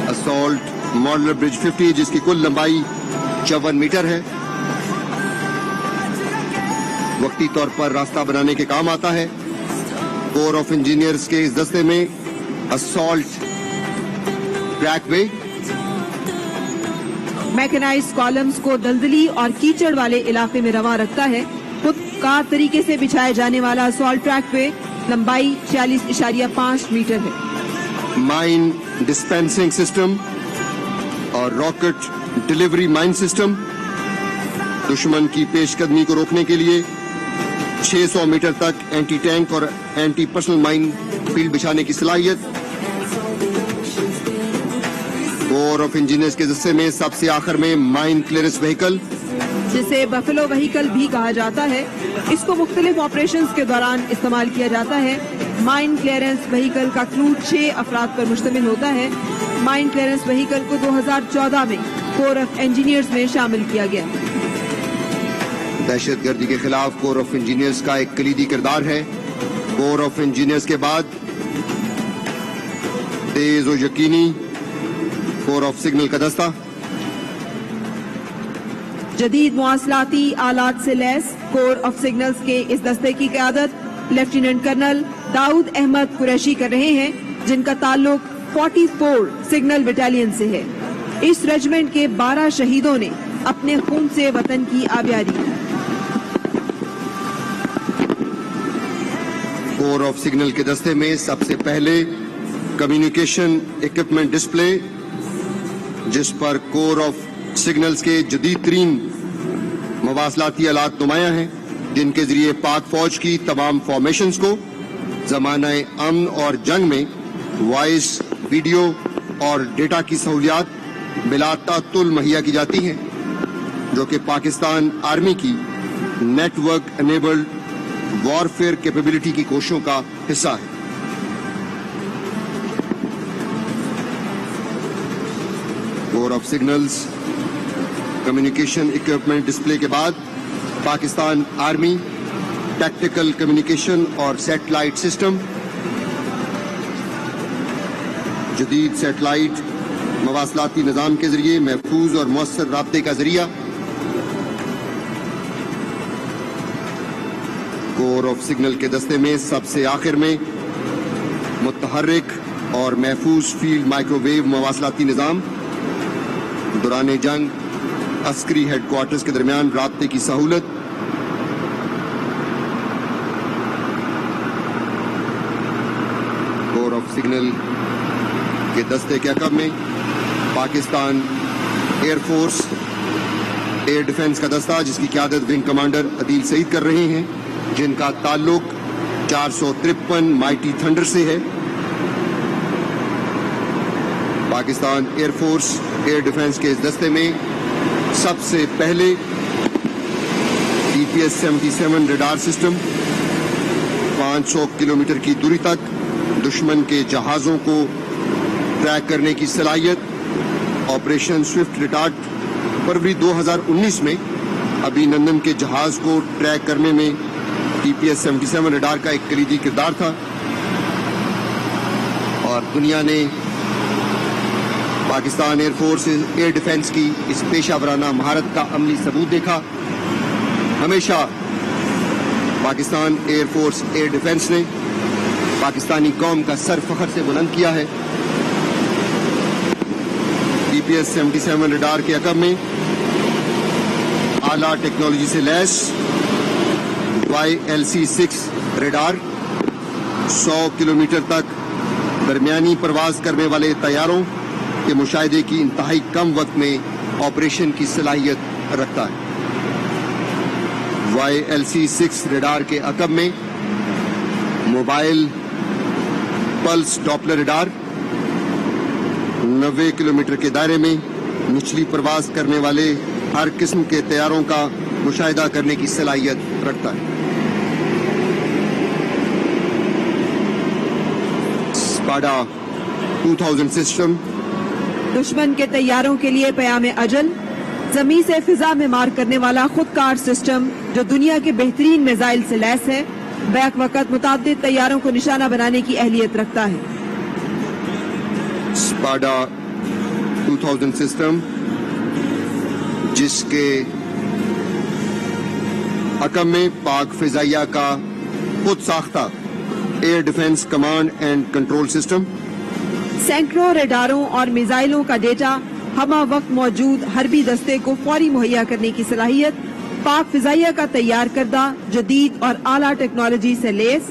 असॉल्ट मॉडलर ब्रिज 50, जिसकी कुल लंबाई 54 मीटर है, वक्ती तौर पर रास्ता बनाने के काम आता है। कोर ऑफ इंजीनियर्स के इस दस्ते में असॉल्ट ट्रैकवे मैकेनाइज्ड कॉलम्स को दलदली और कीचड़ वाले इलाके में रवा रखता है। खुदकार तरीके से बिछाए जाने वाला असॉल्ट ट्रैकवे लंबाई 46.5 मीटर है। माइन डिस्पेंसिंग सिस्टम और रॉकेट डिलीवरी माइन सिस्टम दुश्मन की पेशकदमी को रोकने के लिए 600 मीटर तक एंटी टैंक और एंटी पर्सनल माइन फील्ड बिछाने की सलाहियत। कोर ऑफ इंजीनियर्स के दस्ते में सबसे आखिर में माइन क्लियरेंस व्हीकल, जिसे बफेलो व्हीकल भी कहा जाता है, इसको मुख्तलिफ ऑपरेशंस के दौरान इस्तेमाल किया जाता है। माइन क्लियरेंस व्हीकल का क्रू 6 अफराद पर मुश्तमिल होता है। माइन क्लियरेंस व्हीकल को 2014 में कोर ऑफ इंजीनियर्स में शामिल किया गया। दहशतगर्दी के खिलाफ कोर ऑफ इंजीनियर्स का एक कलीदी किरदार है। कोर ऑफ इंजीनियर्स के बाद तेज और यकीनी कोर ऑफ सिग्नल का दस्ता, जदीद मुआसलाती आलात से लैस कोर ऑफ सिग्नल्स के इस दस्ते की क़यादत लेफ्टिनेंट कर्नल दाऊद अहमद कुरैशी कर रहे हैं, जिनका ताल्लुक 44 सिग्नल बटालियन से है। इस रेजिमेंट के 12 शहीदों ने अपने खून से वतन की आबियारी की। कोर ऑफ सिग्नल के दस्ते में सबसे पहले कम्युनिकेशन इक्विपमेंट डिस्प्ले, जिस पर कोर ऑफ सिग्नल्स के जदीद तरीन मवासलाती आलात नुमाया हैं। جن کے ذریعے پاک فوج کی تمام فارمیشنز کو زمانہ امن اور جنگ میں وائس، ویڈیو اور ڈیٹا کی سہولیات بلا تعطل مہیا کی جاتی ہیں، جو کہ پاکستان آرمی کی network enabled warfare capability کی کوششوں کا حصہ ہے۔ Corps of signals communication equipment display کے بعد پاکستان آرمی ٹیکٹیکل کمیونیکیشن اور سیٹلائٹ سسٹم، جدید سیٹلائٹ مواصلاتی نظام کے ذریعے محفوظ اور مؤثر رابطے کا ذریعہ۔ کور آف سگنل کے دستے میں سب سے آخر میں متحرک اور محفوظ فیلڈ مائکرو ویو مواصلاتی نظام، دوران جنگ عسکری ہیڈ کوارٹرز کے درمیان رابطے کی سہولت، کور آف سگنل کے دستے کے عقب میں Pakistan air force air defence کا دستہ، جس کی قیادت ونگ کمانڈر عدیل سعید کر رہے ہیں، جن کا تعلق 453 مائٹی تھنڈر سے ہے۔ Pakistan air force air defence کے اس دستے میں سب سے پہلے TPS-77 ریڈار سسٹم 500 کلومیٹر کی دوری تک دشمن کے جہازوں کو ٹریک کرنے کی صلاحیت، آپریشن سوئفٹ ریٹارڈ فروری 2019 میں ابھی نندن کے جہاز کو ٹریک کرنے میں TPS-77 ریڈار کا ایک کلیدی کردار تھا، اور دنیا نے Pakistan air force air defence کی اس پیشہ ورانہ مہارت کا عملی ثبوت دیکھا۔ ہمیشہ Pakistan air force air defence نے پاکستانی قوم کا سر فخر سے بلند کیا ہے۔ TPS-77 ریڈار کے عقب میں اعلیٰ ٹیکنالوجی سے لیس YLC-6 ریڈار 100 کلومیٹر تک درمیانی پرواز کرنے والے طیاروں کے مشاہدے کی انتہائی کم وقت میں آپریشن کی صلاحیت رکھتا ہے۔ YLC-6 ریڈار کے عقب میں mobile plus Doppler radar 90 kilometre کے دائرے میں نچلی پرواز کرنے والے ہر قسم کے طیاروں کا مشاہدہ کرنے کی صلاحیت رکھتا ہے۔ اسپاڈا 2000 سسٹم دشمن کے طیاروں کے لیے پیام اجل، زمین سے فضا میں مار کرنے والا خودکار سسٹم جو دنیا کے بہترین میزائل سے لیس ہے، بیک وقت متعدد طیاروں کو نشانہ بنانے کی اہلیت رکھتا ہے۔ اسپاڈا 2000 سسٹم، جس کے عقب میں پاک فضائیہ کا خود ساختہ year defence command and control system, سینکڑوں ریڈاروں اور میزائلوں کا ڈیٹا ہمہ وقت موجود حربی دستے کو فوری مہیا کرنے کی صلاحیت، پاک فضائیہ کا تیار کردہ جدید اور اعلیٰ ٹیکنالوجی سے لیس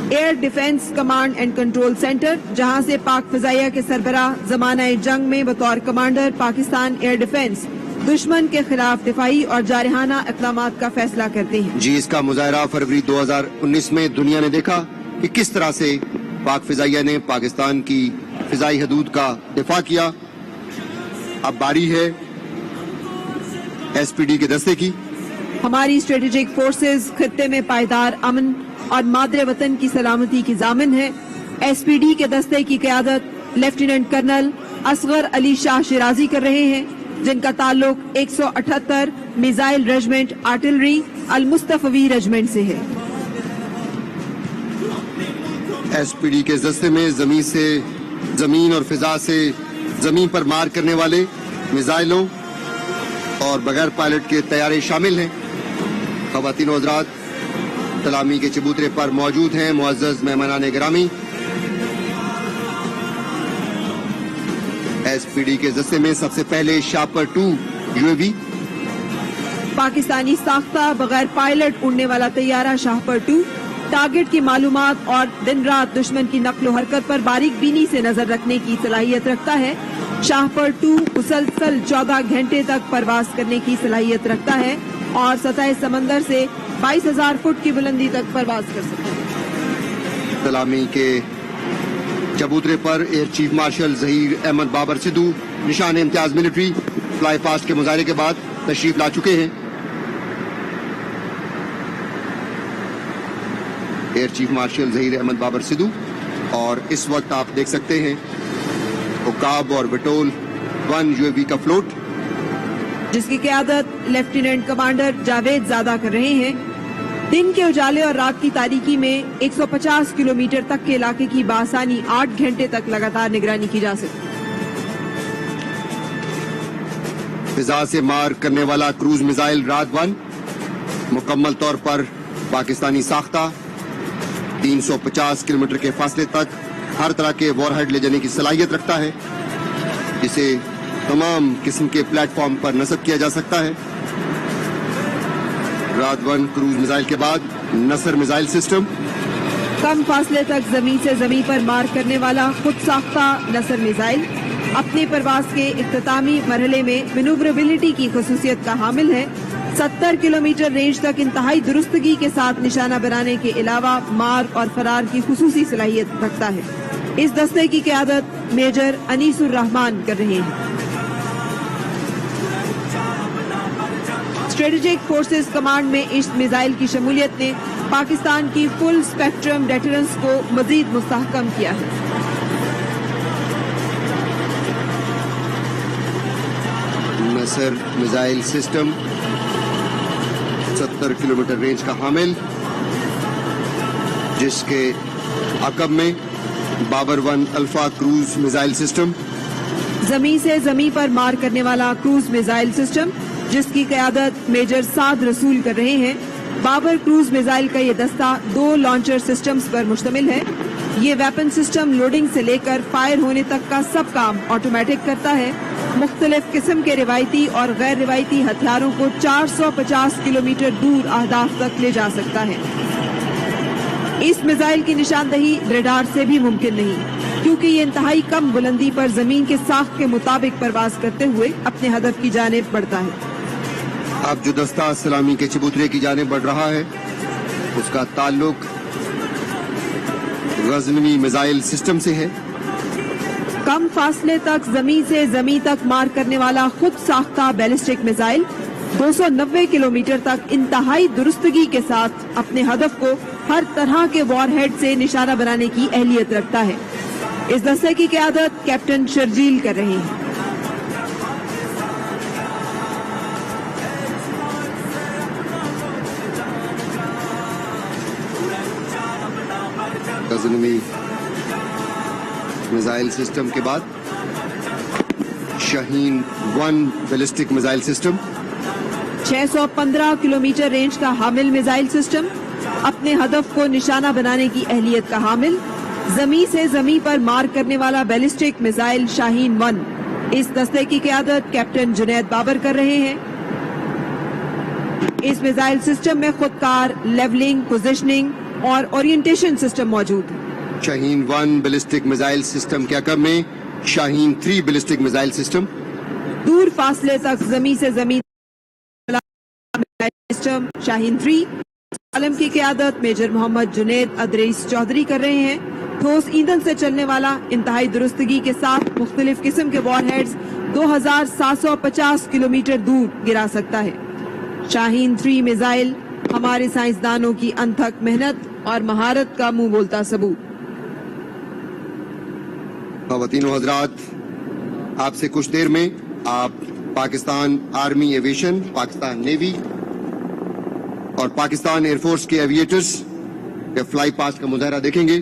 air defence command and control centre, جہاں سے پاک فضائیہ کے سربراہ زمانہ جنگ میں بطور کمانڈر پاکستان ایئر ڈیفنس دشمن کے خلاف دفاعی اور جارحانہ اقدامات کا فیصلہ کرتے ہیں۔ جی، اس کا مظاہرہ فروری 2019 میں دنیا نے دیکھا کہ کس طرح سے پاک فضائیہ نے پاکستان کی فضائی حدود کا دفاع کیا۔ اب باری ہے SPD کے دستے کی۔ ہماری اسٹریٹجک فورسز خطے میں پائیدار امن اور مادر وطن کی سلامتی کی ضامن ہے۔ SPD کے دستے کی قیادت لیفٹیننٹ کرنل اصغر علی شاہ شیرازی کر رہے ہیں، جن کا تعلق 178 میزائل ریجمنٹ آرٹلری المصطفی ریجمنٹ سے ہے۔ SPD کے دستے میں زمین اور فضا سے زمین پر مار کرنے والے میزائلوں اور بغیر پائلٹ کے طیارے شامل ہیں۔ خواتین و حضرات، سلامی کے چبوترے پر موجود ہیں معزز مہمانان گرامی۔ SPD کے دستے میں سب سے پہلے شاپر 2 UAV، پاکستانی ساختہ بغیر پائلٹ اڑنے والا طیارہ شاپر 2 ٹارگٹ کی معلومات اور دن رات دشمن کی نقل و حرکت پر باریک بینی سے نظر رکھنے کی صلاحیت رکھتا ہے۔ शाहपुर 2 मुसलसल 14 घंटे तक परवाज करने की सलाहियत रखता है और सतह समंदर से 22,000 फुट की बुलंदी तक परवाज कर सकता है। सलामी के चबूतरे पर air chief marshal Zaheer Ahmed Babar Sidhu Nishan Imtiaz military fly past के मुजाहरे के बाद तशरीफ ला चुके हैं। Air chief marshal Zaheer Ahmed Babar Sidhu, और इस वक्त आप देख सकते हैं उकाब और बटोल 1 यूएवी का फ्लोट, जिसकी क़यादत लेफ्टिनेंट कमांडर जावेद ज़ादा कर रहे हैं। दिन के उजाले और रात की तारीकी में 150 किलोमीटर तक के इलाके की बासानी 8 घंटे तक लगातार निगरानी की जा सकती है। फिजा से मार करने वाला क्रूज मिसाइल रात 1 मुकम्मल तौर पर पाकिस्तानी साख्ता 350 किलोमीटर के फासले तक हर तरह के वॉरहेड ले जाने की सलाहियत रखता है, जिसे तमाम किस्म के प्लेटफॉर्म पर नस्ब किया जा सकता है। रात 1 क्रूज मिसाइल के बाद नसर मिसाइल सिस्टम, कम फासले तक जमीन से जमीन पर मार करने वाला खुद साख्ता नसर मिसाइल अपने परवाज के इख्तितामी मरहले में मैनूवरेबिलिटी की खसूसियत का हामिल है। 70 किलोमीटर रेंज तक इंतहाई दुरुस्तगी के साथ निशाना बनाने के अलावा मार और फरार की खुसूसी सलाहियत रखता है। इस दस्ते की क़यादत मेजर अनीसुर रहमान कर रहे हैं। स्ट्रेटेजिक फोर्सेस कमांड में इस मिसाइल की शमूलियत ने पाकिस्तान की फुल स्पेक्ट्रम डेटरेंस को मजीद मुस्तहकम किया है। Nasr missile system 70 kilometre range का हामिल, जिसके अकब में Babur 1 alpha cruise missile system, जमीन से जमीन पर मार करने वाला क्रूज मिसाइल सिस्टम, जिसकी क़यादत मेजर साद रसूल कर रहे हैं। बाबर क्रूज मिसाइल का ये दस्ता 2 लॉन्चर सिस्टम्स पर मुश्तमिल है। ये वेपन सिस्टम लोडिंग से लेकर फायर होने तक का सब काम ऑटोमेटिक करता है। मुख्तलिफ किस्म के रिवायती और गैर रिवायती हथियारों को 450 किलोमीटर दूर अहदाफ तक ले जा सकता है। इस मिसाइल की निशानदही रडार से भी मुमकिन नहीं, क्योंकि ये इंतहाई कम बुलंदी पर जमीन के साख के मुताबिक परवाज करते हुए अपने हदफ की जानिब बढ़ता है। अब जो दस्ता सलामी के चबूतरे की जानिब बढ़ रहा है, उसका ताल्लुक गजनवी मिसाइल सिस्टम से है। कम फासले तक जमीन से जमीन तक मार करने वाला खुद साख्ता बैलिस्टिक मिसाइल 290 किलोमीटर तक इंतहाई दुरुस्तगी के साथ अपने हदफ को हर तरह के वॉरहेड से निशाना बनाने की अहलियत रखता है। इस दस्ते की क़यादत कैप्टन शर्जील कर रहे हैं। गजनवी मिसाइल सिस्टम के बाद Shaheen 1 ballistic missile system, 615 kilometre range का हामिल मिसाइल सिस्टम, अपने हदफ को निशाना बनाने की अहलियत का हामिल, जमीन से जमीन पर मार करने वाला बैलिस्टिक मिसाइल शाहीन 1। इस दस्ते की क़यादत कैप्टन जुनैद बाबर कर रहे हैं। इस मिसाइल सिस्टम में खुदकार लेवलिंग, पोजिशनिंग और ओरिएंटेशन सिस्टम मौजूद है। शाहीन 1 बैलिस्टिक मिसाइल सिस्टम के अकब में शाहीन 3 बैलिस्टिक मिसाइल सिस्टम, दूर फासले तक जमीन से जमीन सिस्टम शाहीन 3। आलम की क़यादत मेजर मोहम्मद जुनैद अदरीस चौधरी कर रहे हैं। ठोस ईंधन से चलने वाला इंतहाई दुरुस्तगी के साथ मुख्तलिफ किस्म के वॉरहेड्स 2750 किलोमीटर दूर गिरा सकता है। शाहीन 3 मिसाइल हमारे साइंसदानों की अनथक मेहनत और महारत का मुंह बोलता सबूत। ख़वातीन और हज़रात, आपसे कुछ देर में आप Pakistan army aviation, Pakistan navy और पाकिस्तान एयरफोर्स के एविएटर्स के फ्लाई पास्ट का मुजाहरा देखेंगे।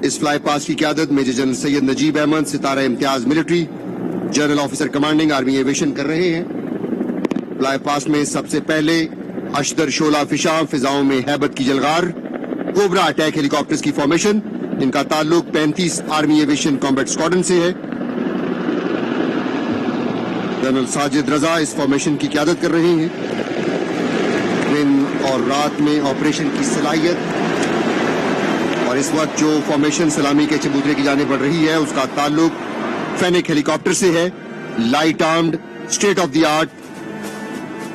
इस फ्लाई पास्ट की क़यादत major general Syed Najeeb Ahmad Sitara Imtiaz military general officer commanding army aviation कर रहे हैं। फ्लाई पास्ट में सबसे पहले अशदर शोला फिशा फिजाओं में हैबत की जलगार कोबरा अटैक हेलीकॉप्टर्स की फॉर्मेशन, इनका ताल्लुक 35 आर्मी एविएशन कॉम्बैट स्क्वाड्रन से है। जनरल साजिद रजा इस फॉर्मेशन की क़यादत कर रहे हैं। दिन और रात में ऑपरेशन की सलाहियत और इस वक्त जो फॉर्मेशन सलामी के चबूतरे की जाने बढ़ रही है, उसका ताल्लुक फैनिक हेलीकॉप्टर से है, light armed, state of the art.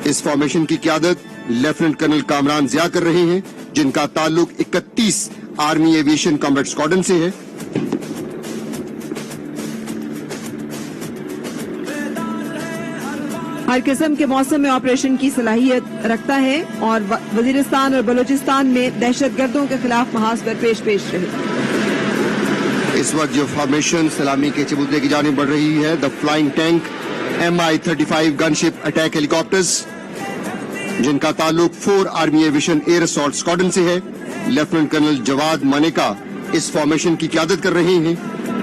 इस फॉर्मेशन की क़यादत लेफ्टिनेंट कर्नल कामरान जिया कर रहे हैं, जिनका ताल्लुक 31 आर्मी एविएशन कॉम्बैट स्क्वाड्रन से है। हर किस्म के मौसम में ऑपरेशन की सलाहियत रखता है और वजीरिस्तान और बलूचिस्तान में दहशतगर्दों के खिलाफ महाज पर पेश रहे। इस वक्त जो फॉर्मेशन सलामी के चबूतरे की जानिब बढ़ रही है, the flying tank MI-35 gunship attack helicopters, जिनका ताल्लुक 4 army aviation air assault squadron से है। लेफ्टिनेंट कर्नल जवाद मानेका इस फॉर्मेशन की क़यादत कर रहे हैं।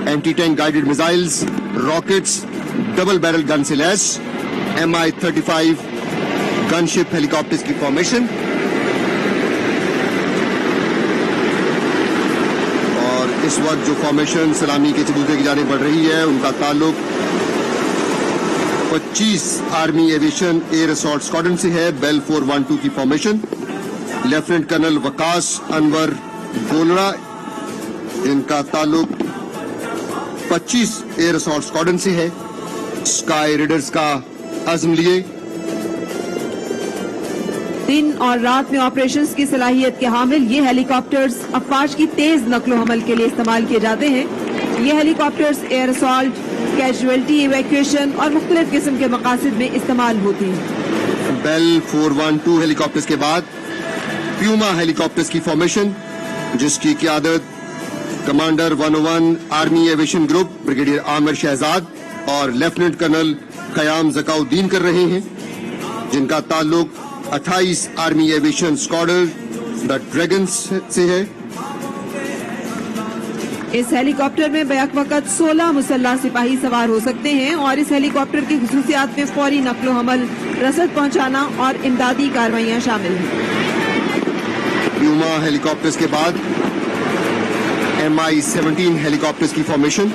Anti tank guided missiles, rockets, double barrel gun से लैस MI-35 गनशिप हेलीकॉप्टर्स की फॉर्मेशन। और इस वक्त जो फॉर्मेशन सलामी के चबूतरे की जानिब बढ़ रही है, उनका ताल्लुक 25 army aviation air assault squadron से है। बेल 412 की formation. Lieutenant colonel Waqas Anwar Golra, जिनका ताल्लुक 25 एयर असॉल्ट स्क्वाड्रन से है। स्काई रेडर्स का अज़्म लिए। दिन और रात में ऑपरेशंस की सलाहियत के हामिल ये हेलीकॉप्टर्स अफवाज की तेज नकलो हमल के लिए इस्तेमाल किए जाते हैं। ये helicopters air assault, casualty evacuation और मुख्तलिफ किस्म के मकासद में इस्तेमाल होती हैं। बेल 412 हेलीकॉप्टर्स के बाद प्यूमा हेलीकॉप्टर्स की फॉर्मेशन, जिसकी क़यादत commander 101 army aviation group brigadier Aamir Shahzad और लेफ्टिनेंट कर्नल क़याम ज़काउद्दीन कर रहे हैं, जिनका ताल्लुक 28 army aviation squadron the dragons से है। इस हेलीकॉप्टर में बैक वक्त 16 मुसल्लह सिपाही सवार हो सकते हैं और इस हेलीकॉप्टर की खुसूसियात में फौरी नकलो हमल, रसद पहुंचाना और इमदादी कार्रवाइयां शामिल हैं। प्यूमा हेलीकॉप्टर्स के बाद MI-17 हेलीकॉप्टर्स की फॉर्मेशन।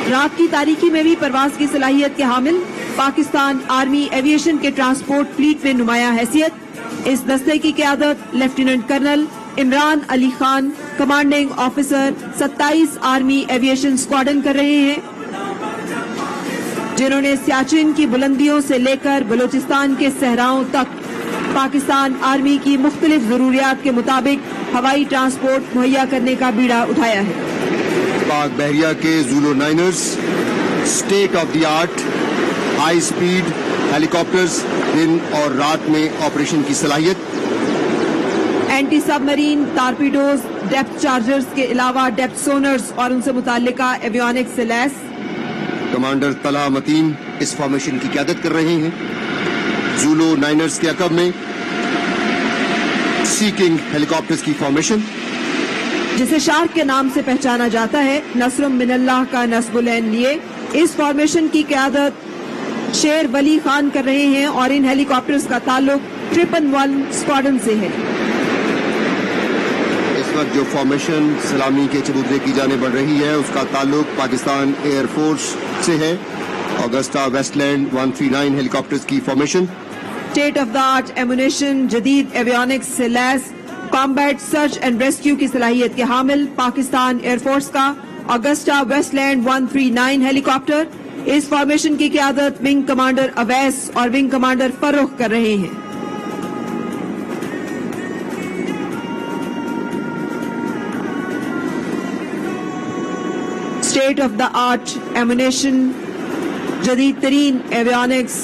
रात की तारीकी में भी परवाज की सलाहियत के हामिल पाकिस्तान आर्मी एविएशन के ट्रांसपोर्ट फ्लीट में नुमाया हैसियत। इस दस्ते की क़यादत lieutenant colonel Imran Ali Khan, commanding officer 27 army aviation squadron कर रहे हैं, जिन्होंने सियाचिन की बुलंदियों से लेकर बलूचिस्तान के सहराओं तक पाकिस्तान आर्मी की मुख्तलिफ जरूरियात के मुताबिक हवाई ट्रांसपोर्ट मुहैया करने का बीड़ा उठाया है। पाक बहरिया के zulu niners state of the art high speed helicopters दिन और रात में ऑपरेशन की सलाहियत। Anti submarine, torpedoes, depth chargers के अलावा डेप्थ सोनर्स और उनसे मुताल्लिका एवियोनिक्स से लैस। कमांडर तला मतीन इस फॉर्मेशन की क़यादत कर रहे हैं। ज़ूलो नाइनर्स के अकब में सी किंग हेलीकॉप्टर्स की फॉर्मेशन, जिसे शार्क के नाम से पहचाना जाता है, नसरुम मिनल्लाह का नस्बुलैन लिए इस फॉर्मेशन की क़यादत शेर वली खान कर रहे हैं और इन हेलीकॉप्टर्स का ताल्लुक 111 स्क्वाड्रन से है। इस वक्त जो फॉर्मेशन सलामी के चबूतरे की जाने बढ़ रही है, उसका ताल्लुक पाकिस्तान एयरफोर्स से है। ऑगस्टा वेस्टलैंड 139 हेलीकॉप्टर्स की formation. State of the art ammunition, जदीद एवियोनिक्स से lace combat search and rescue की सलाहियत के हामिल पाकिस्तान एयरफोर्स का ऑगस्टा वेस्टलैंड 139 हेलीकॉप्टर। इस फॉर्मेशन की क़यादत विंग कमांडर अवैस और विंग कमांडर फर्रुख कर रहे हैं। State of the art ammunition, जदीद तरीन avionics,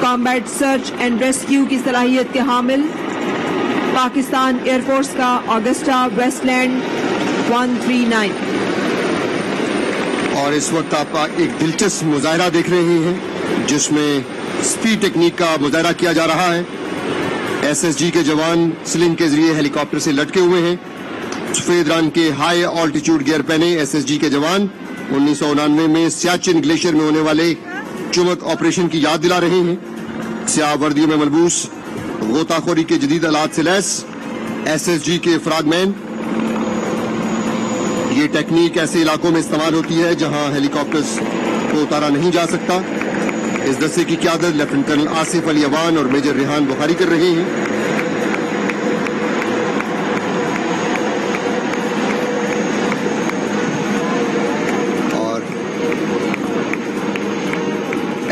combat search and rescue की सलाहियत के हामिल पाकिस्तान एयरफोर्स का ऑगस्टा वेस्टलैंड 139। और इस वक्त आप एक दिलचस्प मुजाहरा देख रहे हैं, जिसमें स्पीड टेक्निक का मुजाहरा किया जा रहा है। SSG के जवान स्लिंग के जरिए हेलीकॉप्टर से लटके हुए हैं। सफेद रंग के हाई ऑल्टीट्यूड गियर पहने SSG के जवान 1999 में सियाचिन ग्लेशियर में होने वाले चुमक ऑपरेशन की याद दिला रहे हैं। स्याह वर्दियों में मलबूस, गोताखोरी के जदीद आलात से लैस SSG के फ्रैगमैन। ये टेक्निक ऐसे इलाकों में इस्तेमाल होती है जहां हेलीकॉप्टर्स को उतारा नहीं जा सकता। इस दस्ते की क़यादत लेफ्टिनेंट कर्नल आसिफ अली अवान और मेजर रेहान बुखारी कर रहे हैं।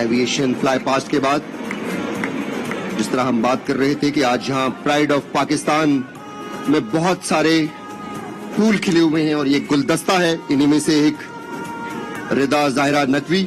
ایویشن فلائی پاسٹ کے بعد جس طرح ہم بات کر رہے تھے کہ آج یہاں پرائڈ آف پاکستان میں بہت سارے پھول کھلے ہوئے ہیں اور یہ گلدستہ ہے، انہی میں سے ایک رضا ظاہرہ نقوی